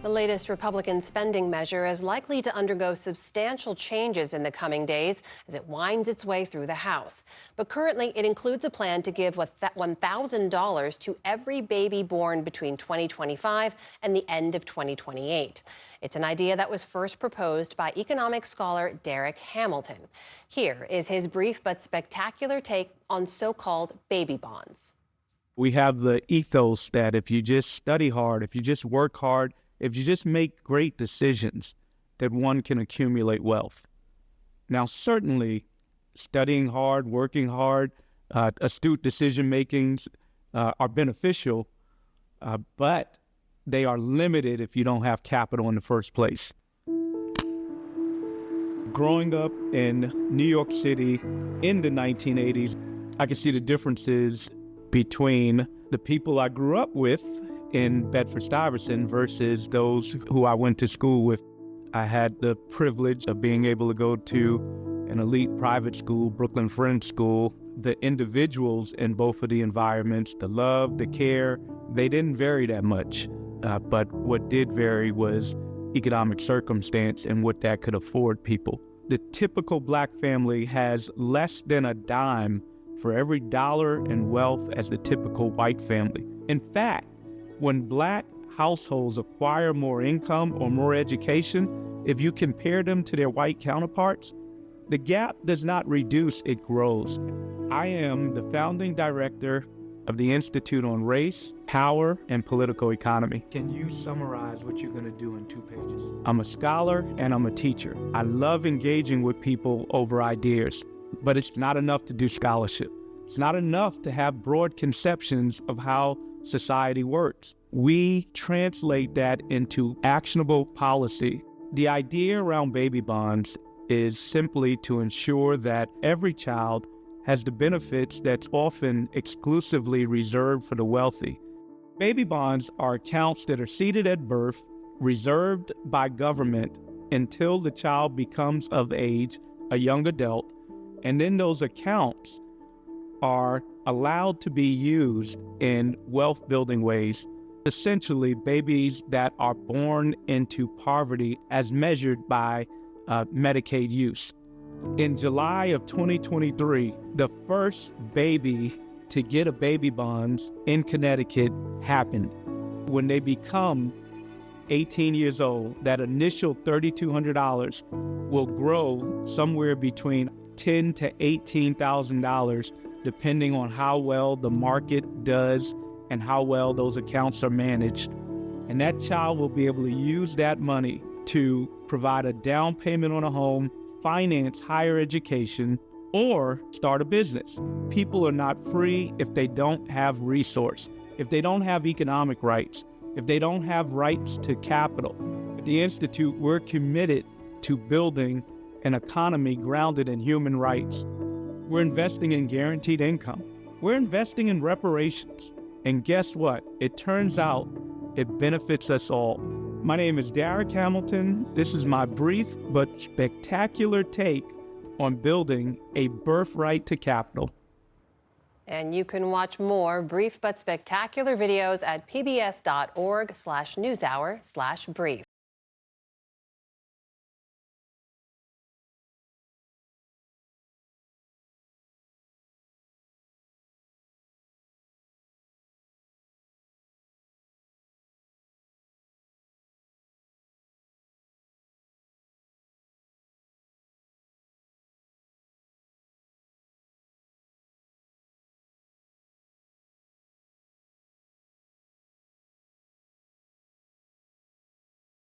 The latest Republican spending measure is likely to undergo substantial changes in the coming days as it winds its way through the House. But currently, it includes a plan to give $1,000 to every baby born between 2025 and the end of 2028. It's an idea that was first proposed by economic scholar Derek Hamilton. Here is his brief but spectacular take on so-called baby bonds. We have the ethos that if you just study hard, if you just work hard, if you just make great decisions, that one can accumulate wealth. Now, certainly, studying hard, working hard, astute decision makings are beneficial, but they are limited if you don't have capital in the first place. Growing up in New York City in the 1980s, I could see the differences between the people I grew up with in Bedford-Stuyvesant versus those who I went to school with. I had the privilege of being able to go to an elite private school, Brooklyn Friends School. The individuals in both of the environments, the love, the care, they didn't vary that much. But what did vary was economic circumstance and what that could afford people. The typical Black family has less than a dime for every dollar in wealth as the typical white family. In fact, when Black households acquire more income or more education, if you compare them to their white counterparts, the gap does not reduce, it grows. I am the founding director of the Institute on Race, Power, and Political Economy. Can you summarize what you're going to do in 2 pages? I'm a scholar and I'm a teacher. I love engaging with people over ideas, but it's not enough to do scholarship. It's not enough to have broad conceptions of how society works. We translate that into actionable policy. The idea around baby bonds is simply to ensure that every child has the benefits that's often exclusively reserved for the wealthy. Baby bonds are accounts that are seeded at birth, reserved by government until the child becomes of age, a young adult, and then those accounts are allowed to be used in wealth-building ways. Essentially, babies that are born into poverty as measured by Medicaid use. In July of 2023, the first baby to get a baby bonds in Connecticut happened. When they become 18 years old, that initial $3,200 will grow somewhere between $10,000 to $18,000, depending on how well the market does and how well those accounts are managed. And that child will be able to use that money to provide a down payment on a home, finance higher education, or start a business. People are not free if they don't have resource, if they don't have economic rights, if they don't have rights to capital. At the Institute, we're committed to building an economy grounded in human rights. We're investing in guaranteed income. We're investing in reparations. And guess what? It turns out it benefits us all. My name is Derek Hamilton. This is my brief but spectacular take on building a birthright to capital. And you can watch more brief but spectacular videos at pbs.org/newshour/brief.